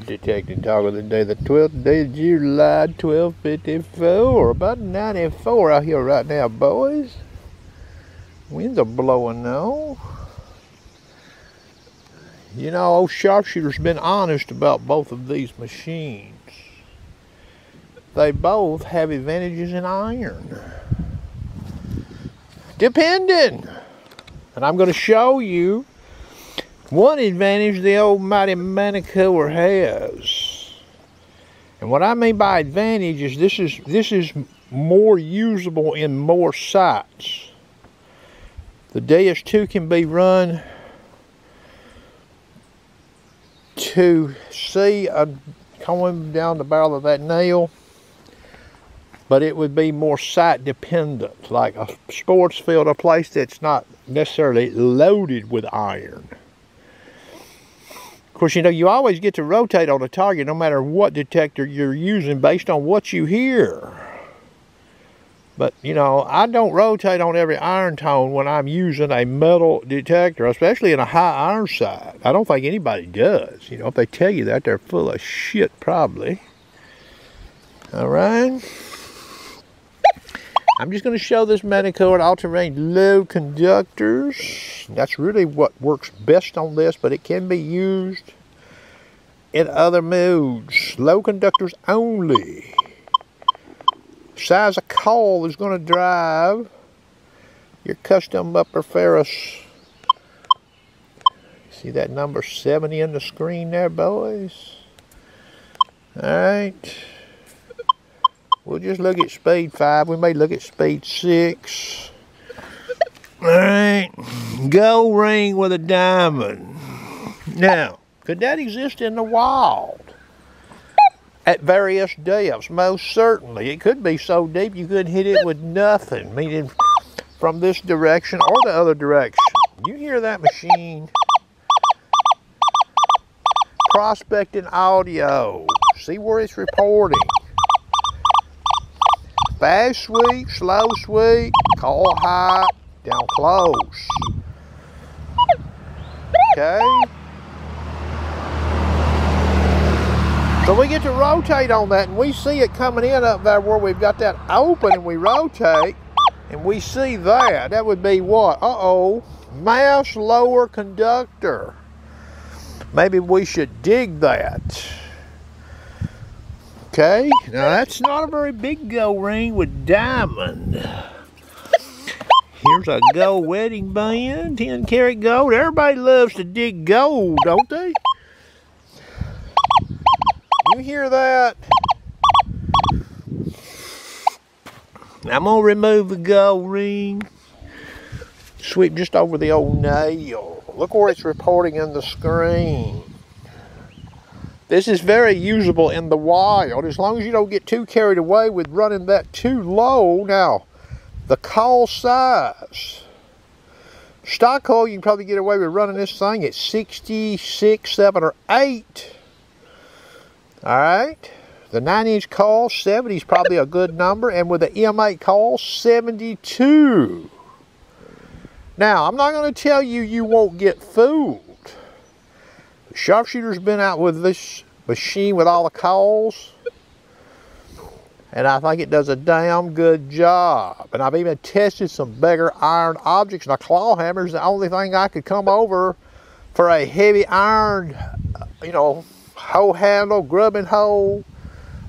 detecting talk of the day, the 12th day of July, 12:54, about 94 out here right now, boys. Winds are blowing though. You know, old Sharpshooter's been honest about both of these machines. They both have advantages in iron. Depending. And I'm going to show you one advantage the old mighty Manticore has. And what I mean by advantage is this is more usable in more sites. The Deus 2 can be run to see coming down the barrel of that nail, but it would be more site dependent, like a sports field, a place that's not necessarily loaded with iron. Of course, you know, you always get to rotate on a target no matter what detector you're using based on what you hear. But, you know, I don't rotate on every iron tone when I'm using a metal detector, especially in a high iron side. I don't think anybody does. You know, if they tell you that, they're full of shit, probably. All right. I'm just going to show this Manticore all-terrain low conductors. That's really what works best on this, but it can be used in other modes. Low conductors only. Size of coil is going to drive your custom upper ferrous. See that number 70 in the screen there, boys? All right. We'll just look at speed 5. We may look at speed 6. All right. Gold ring with a diamond. Now, could that exist in the wild? At various depths, most certainly. It could be so deep you couldn't hit it with nothing, meaning from this direction or the other direction. You hear that machine? Prospecting audio. See where it's reporting. Fast sweep, slow sweep, coil high, down close. Okay? So we get to rotate on that, and we see it coming in up there where we've got that open, and we rotate, and we see that. That would be what? Uh-oh. Mass lower conductor. Maybe we should dig that. Okay, now that's not a very big gold ring with diamond. Here's a gold wedding band, 10 karat gold. Everybody loves to dig gold, don't they? You hear that? I'm going to remove the gold ring. Sweep just over the old nail. Look where it's reporting in the screen. This is very usable in the wild, as long as you don't get too carried away with running that too low. Now, the coil size. Stock coil, you can probably get away with running this thing at 66, 7, or 8. Alright, the 9-inch coil, 70 is probably a good number, and with the M8 coil, 72. Now, I'm not going to tell you you won't get fooled. The Sharpshooter's been out with this machine with all the coils, and I think it does a damn good job. And I've even tested some bigger iron objects. Now, claw hammer's the only thing I could come over for a heavy iron, you know, hoe handle, grubbing hole.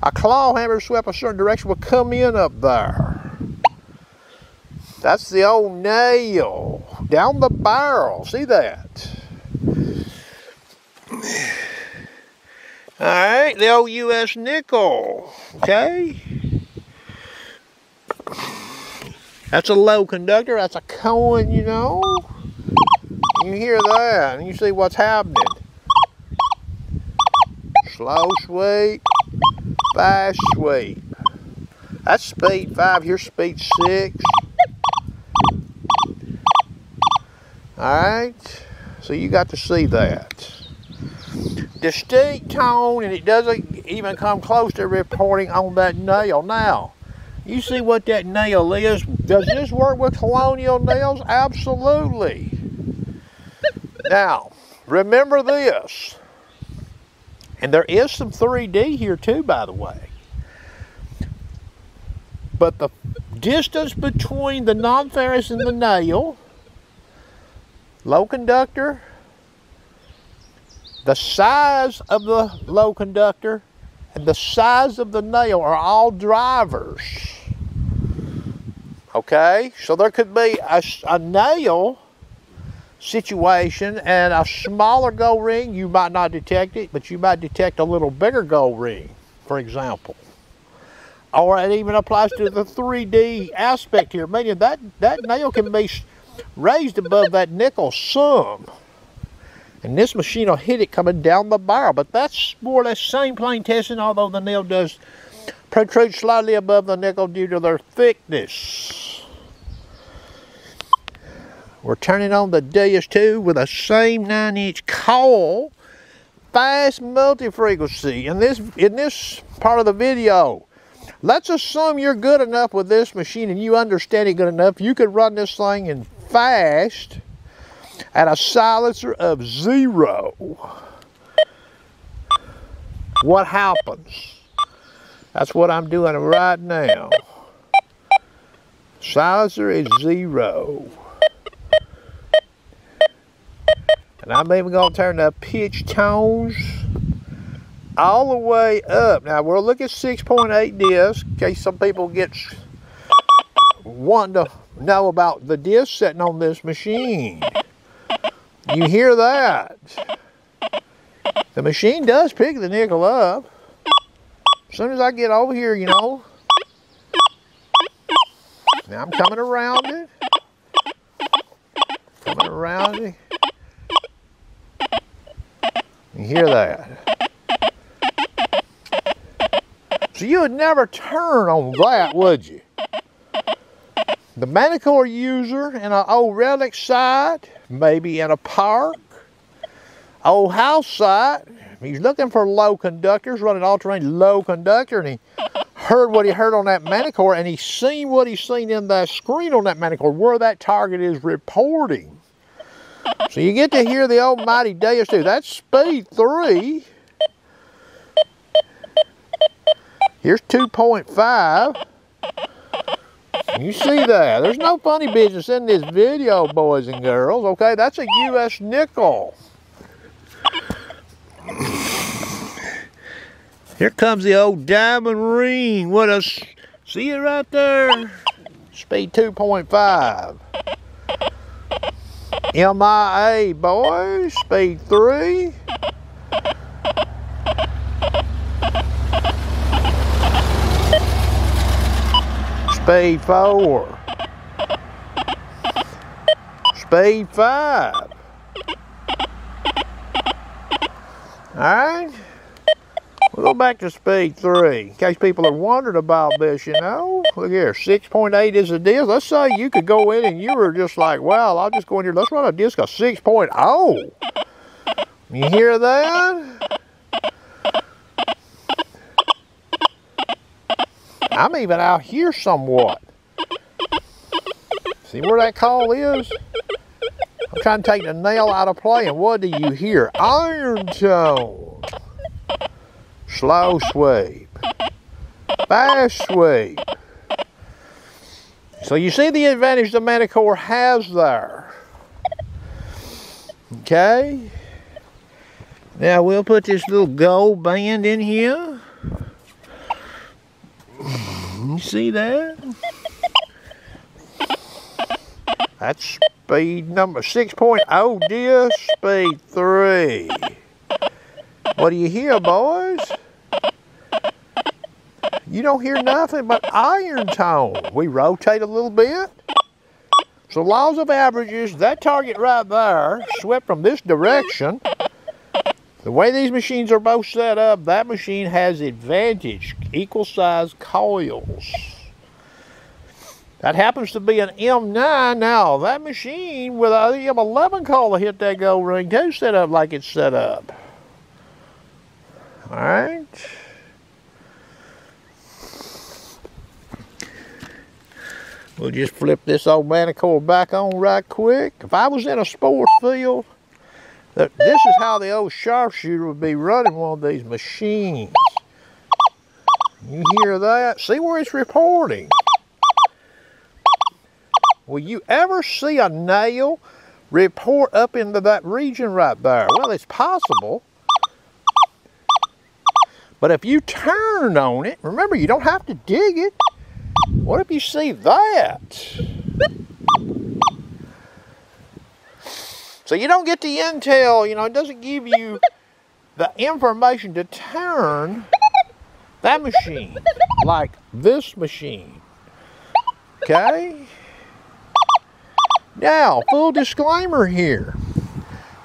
A claw hammer swept a certain direction will come in up there. That's the old nail down the barrel. See that? All right, the old U.S. nickel. Okay. That's a low conductor. That's a coin, you know. You hear that, and you see what's happening. Slow sweep, fast sweep. That's speed 5, here's speed 6. Alright, so you got to see that. Distinct tone, and it doesn't even come close to reporting on that nail. Now, you see what that nail is. Does this work with colonial nails? Absolutely. Now, remember this. And there is some 3D here too, by the way. But the distance between the non-ferrous and the nail, low conductor, the size of the low conductor, and the size of the nail are all drivers. Okay, so there could be a nail situation and a smaller gold ring. You might not detect it, but you might detect a little bigger gold ring, for example. Or it even applies to the 3D aspect here, meaning that nail can be raised above that nickel some. And this machine will hit it coming down the barrel. But that's more or less same plane testing, although the nail does protrude slightly above the nickel due to their thickness. We're turning on the Deus 2 with the same 9-inch coil, fast multi-frequency. In this part of the video, let's assume you're good enough with this machine and you understand it good enough. You could run this thing in fast at a silencer of 0. What happens? That's what I'm doing right now. Silencer is 0. And I'm even going to turn the pitch tones all the way up. Now we'll look at 6.8 disc in case some people want to know about the disc setting on this machine. You hear that? The machine does pick the nickel up. As soon as I get over here, you know. Now I'm coming around it. Coming around it. You hear that? So you would never turn on that, would you? The Manticore user in an old relic site, maybe in a park, old house site, he's looking for low conductors, running all-terrain low conductor, and he heard what he heard on that Manticore, and he's seen what he's seen in the screen on that Manticore, where that target is reporting. So you get to hear the almighty Deus 2. That's speed 3. Here's 2.5. You see that? There's no funny business in this video, boys and girls. Okay, that's a U.S. nickel. Here comes the old diamond ring. What a... See it right there? Speed 2.5. MIA, boys. Speed 3. Speed 4. Speed 5. Alright. We'll go back to speed 3. In case people are wondering about this, you know. Look here, 6.8 is the disc. Let's say you could go in and you were just like, well, I'll just go in here. Let's run a disc of 6.0. You hear that? I'm even out here somewhat. See where that call is? I'm trying to take the nail out of play, and what do you hear? Iron tone. Slow sweep. Fast sweep. So you see the advantage the Manticore has there. Okay. Now we'll put this little gold band in here. You see that? That's speed number 6.0 disc, speed 3. What do you hear, boys? You don't hear nothing but iron tone. We rotate a little bit. So laws of averages, that target right there, swept from this direction. The way these machines are both set up, that machine has advantage, equal size coils. That happens to be an M9 now. That machine with a M11 coil will hit that gold ring too, set up like it's set up. Alright. We'll just flip this old Manticore back on right quick. If I was in a sports field, This is how the old sharpshooter would be running one of these machines. You hear that? See where it's reporting. Will you ever see a nail report up into that region right there? Well, it's possible. But if you turn on it, remember, you don't have to dig it. What if you see that? So you don't get the intel, you know, it doesn't give you the information to turn that machine like this machine. Okay? Now, full disclaimer here.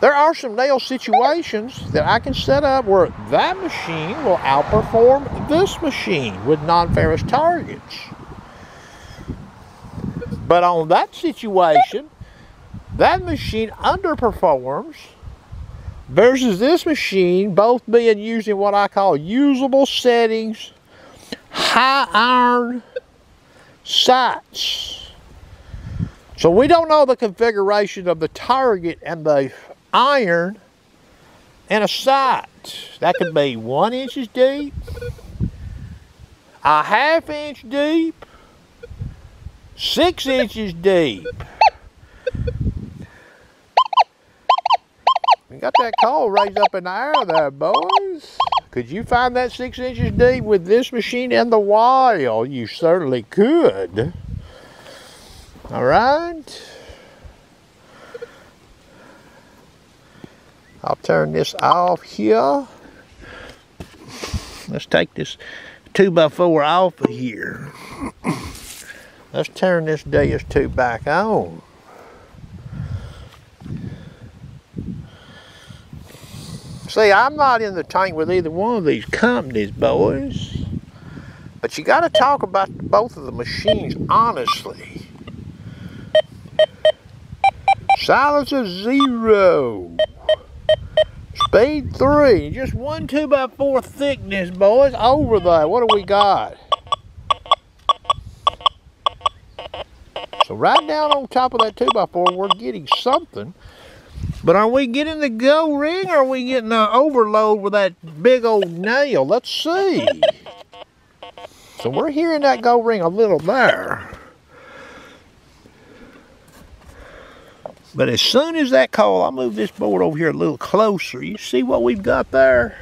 There are some nail situations that I can set up where that machine will outperform this machine with non-ferrous targets. But on that situation, that machine underperforms versus this machine, both being used in what I call usable settings, high iron sights. So we don't know the configuration of the target and the iron and a sight. That could be 1 inch deep, a ½ inch deep, 6 inches deep. You got that call raised up in the air there, boys. Could you find that 6 inches deep with this machine in the wild? You certainly could. All right. I'll turn this off here. Let's take this 2x4 off of here. Let's turn this Deus 2 back on. See, I'm not in the tank with either one of these companies, boys. But you got to talk about both of the machines honestly. Silencer 0. Speed 3. Just 1 2x4 thickness, boys. Over there. What do we got? So right down on top of that 2x4, we're getting something. But are we getting the go ring, or are we getting the overload with that big old nail? Let's see. So we're hearing that go ring a little there. But as soon as that call, I'll move this board over here a little closer. You see what we've got there?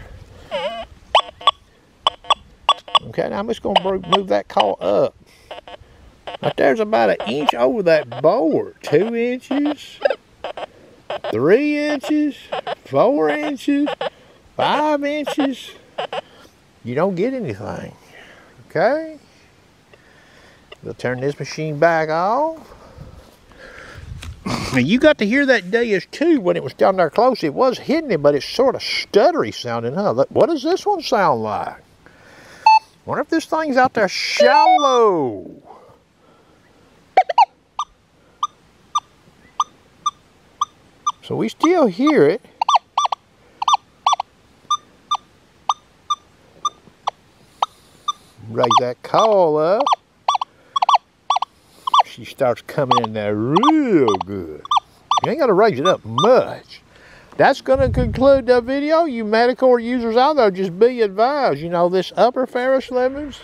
Okay, now I'm just going to move that call up. Right there's about 1 inch over that board. 2 inches, 3 inches, 4 inches, 5 inches. You don't get anything. Okay? We'll turn this machine back off. Now you got to hear that Deus 2 when it was down there close. It was hitting it, but it's sort of stuttery sounding, huh? What does this one sound like? Wonder if this thing's out there shallow. So we still hear it. Raise that call up. She starts coming in there real good. You ain't got to raise it up much. That's going to conclude the video. You Manticore users out there, just be advised. You know, this upper ferrous lemons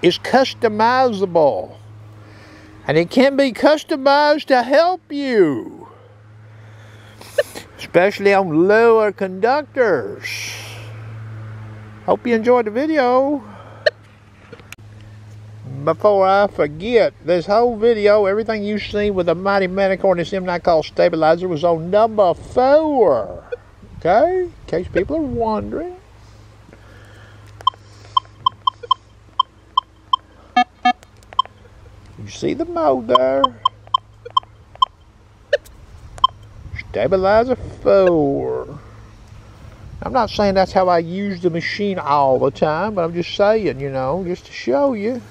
is customizable. And it can be customized to help you. Especially on lower conductors. Hope you enjoyed the video. Before I forget, this whole video, everything you've seen with the mighty Manticore and this M9 call stabilizer was on number 4. Okay? In case people are wondering. You see the mode there? Stabilizer 4. I'm not saying that's how I use the machine all the time, but I'm just saying, you know, just to show you.